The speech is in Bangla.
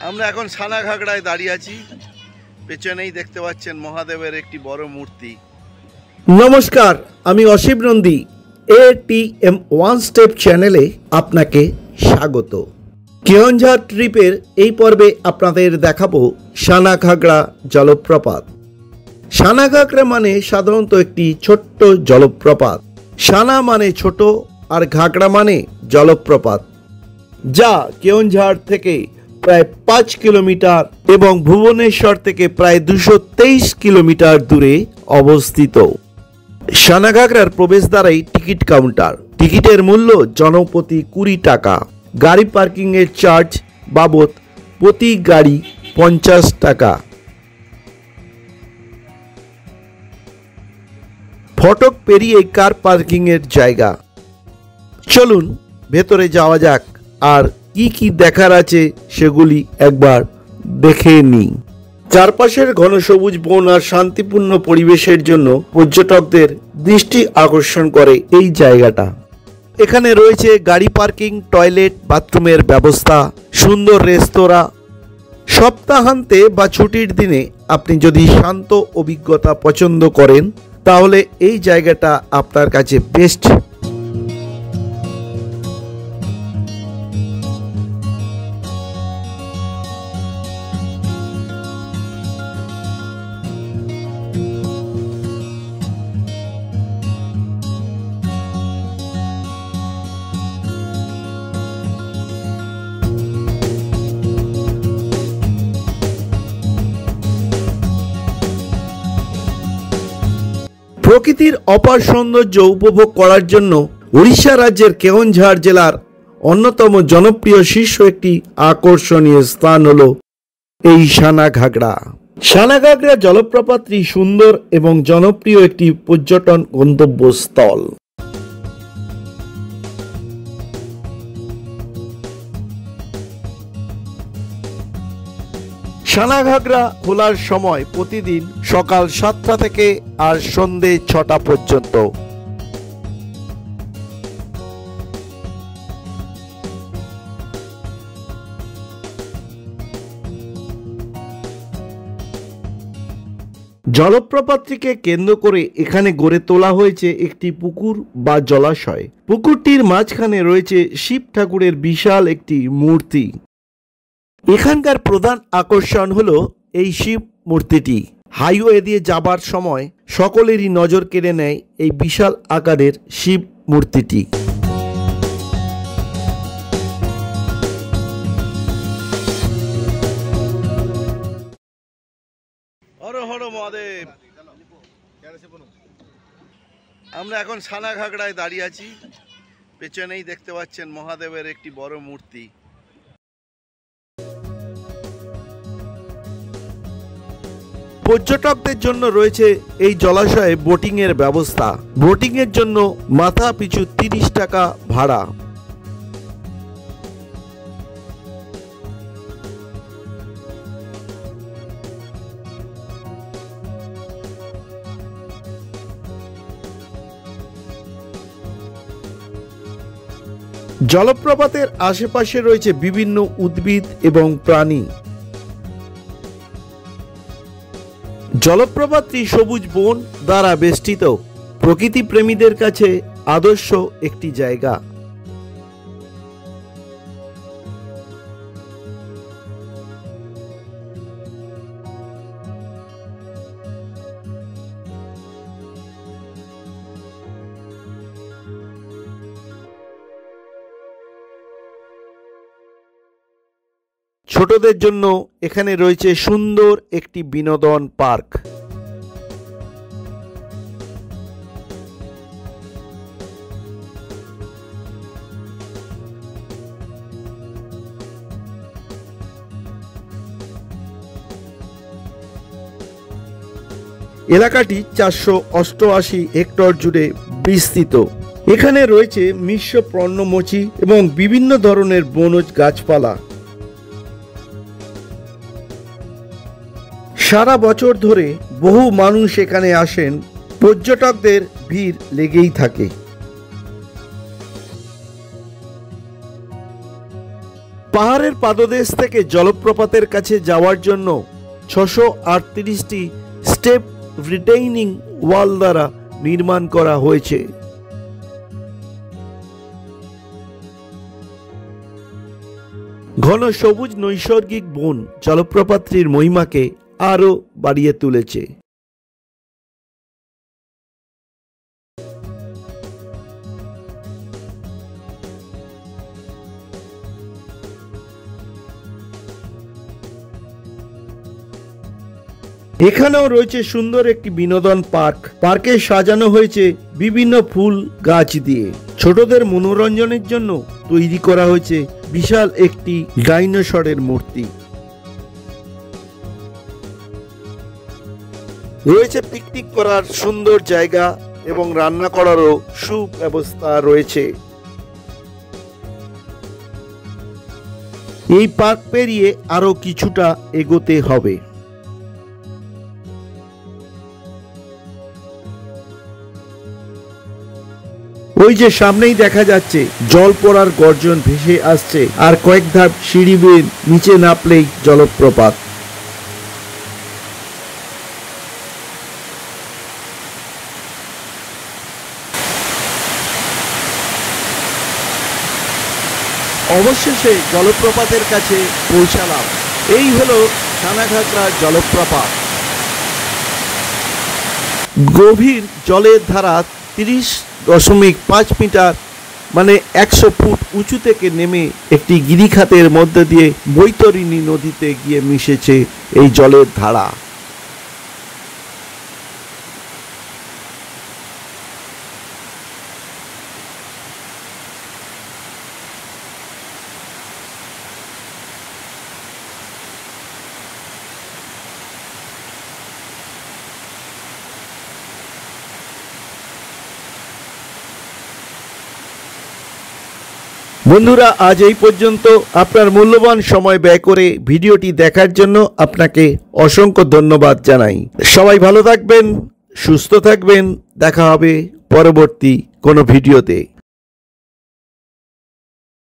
আমরা এখন সানাঘাগড়ায় দাঁড়িয়ে আছি। পেছনেই দেখতে পাচ্ছেন মহাদেবের একটি বড় মূর্তি। নমস্কার, আমি অসীম নন্দী। ATM ওয়ান স্টেপ চ্যানেলে আপনাকে স্বাগত। কেওনঝাড় ট্রিপের এই পর্বে আপনাদের দেখাবো সানাঘাগড়া জলপ্রপাত। সানাঘাগড়া মানে সাধারণত একটি ছোট্ট জলপ্রপাত। সানা মানে ছোট আর ঘাগড়া মানে জলপ্রপাত, যা কেওনঝাড় থেকে প্রায় 5 কিলোমিটার এবং ভুবনেশ্বর থেকে প্রায় 223 কিলোমিটার দূরে অবস্থিত। সানাঘাগড়ার প্রবেশদ্বারেই টিকিট কাউন্টার। টিকিটের মূল্য জনপ্রতি 20 টাকা। গাড়ি পার্কিং এর চার্জ বাবদ প্রতি গাড়ি 50 টাকা। ফটক পেরিয়ে কার পার্কিং এর জায়গা। চলুন ভেতরে যাওয়া যাক আর কি কি দেখার আছে সেগুলি একবার দেখে নিই। চারপাশের ঘন সবুজ বন আর শান্তিপূর্ণ পরিবেশের জন্য পর্যটকদের দৃষ্টি আকর্ষণ করে এই জায়গাটা। এখানে রয়েছে গাড়ি পার্কিং, টয়লেট, বাথরুমের ব্যবস্থা, সুন্দর রেস্তোরাঁ। সপ্তাহান্তে বা ছুটির দিনে আপনি যদি শান্ত অভিজ্ঞতা পছন্দ করেন তাহলে এই জায়গাটা আপনার কাছে বেস্ট। প্রকৃতির অপার সৌন্দর্য উপভোগ করার জন্য উড়িষ্যা রাজ্যের কেওনঝাড় জেলার অন্যতম জনপ্রিয় শীর্ষ একটি আকর্ষণীয় স্থান হলো এই সানাঘাগড়া। সানাঘাগড়া জলপ্রপাতটি সুন্দর এবং জনপ্রিয় একটি পর্যটন গন্তব্যস্থল। সানাঘাগড়া খোলার সময় প্রতিদিন সকাল 7টা থেকে আর সন্ধে 6টা পর্যন্ত। জলপ্রপাতটিকে কেন্দ্র করে এখানে গড়ে তোলা হয়েছে একটি পুকুর বা জলাশয়। পুকুরটির মাঝখানে রয়েছে শিব ঠাকুরের বিশাল একটি মূর্তি। এখানকার প্রধান আকর্ষণ হলো এই শিব মূর্তিটি। হাইওয়ে দিয়ে যাবার সময় সকলেরই নজর কেড়ে নেয় এই বিশাল আকারের শিব মূর্তিটি। হর হর মহাদেব। আমরা এখন সানাঘাগড়ায় দাঁড়িয়ে আছি। পেছনেই দেখতে পাচ্ছেন মহাদেবের একটি বড় মূর্তি। পর্যটকদের জন্য রয়েছে এই জলাশয়ে বোটিং এর ব্যবস্থা। বোটিং এর জন্য মাথা পিছু 30 টাকা ভাড়া। জলপ্রপাতের আশেপাশে রয়েছে বিভিন্ন উদ্ভিদ এবং প্রাণী। জলপ্রপাতটি সবুজ বন দ্বারা বেষ্টিত। প্রকৃতি প্রেমীদের কাছে আদর্শ একটি জায়গা। ছোটদের জন্য এখানে রয়েছে সুন্দর একটি বিনোদন পার্ক। এলাকাটি 488 হেক্টর জুড়ে বিস্তৃত। এখানে রয়েছে মিশ্র পর্ণমোচী এবং বিভিন্ন ধরনের বনজ গাছপালা। সারা বছর ধরে বহু মানুষ এখানে আসেন। পর্যটকদের ভিড় লেগেই থাকে। পাহাড়ের পাদদেশ থেকে জলপ্রপাতের কাছে যাওয়ার জন্য 638টি স্টেপ রিটেইনিং ওয়াল দ্বারা নির্মাণ করা হয়েছে। ঘন সবুজ নৈসর্গিক বন জলপ্রপাতটির মহিমাকে আরও বাড়িয়ে তুলেছে। এখানেও রয়েছে সুন্দর একটি বিনোদন পার্ক। পার্কে সাজানো হয়েছে বিভিন্ন ফুল গাছ দিয়ে। ছোটদের মনোরঞ্জনের জন্য তৈরি করা হয়েছে বিশাল একটি ডাইনোসরের মূর্তি। রয়েছে পিকনিক করার সুন্দর জায়গা এবং রান্না করারও সুব্যবস্থা রয়েছে। এই পার্ক পেরিয়ে আরো কিছুটা এগোতে হবে। ওই যে সামনেই দেখা যাচ্ছে জল পড়ার গর্জন ভেসে আসছে, আর কয়েক ধাপ সিঁড়ি বেয়ে নিচে নামলেই জলপ্রপাত। অবশেষে জলপ্রপাতের কাছে পৌঁছালাম। এই হলো সানাঘাগরা জলপ্রপাত। গভীর জলের ধারা 30.5 মিটার মানে 100 ফুট উঁচু থেকে নেমে একটি গিরিখাতের মধ্যে দিয়ে বৈতরণী নদীতে গিয়ে মিশেছে এই জলের ধারা। বন্ধুরা, আজ এই পর্যন্ত। আপনার মূল্যবান সময় ব্যয় করে ভিডিওটি দেখার জন্য আপনাকে অসংখ্য ধন্যবাদ জানাই। সবাই ভালো থাকবেন, সুস্থ থাকবেন। দেখা হবে পরবর্তী কোনো ভিডিওতে।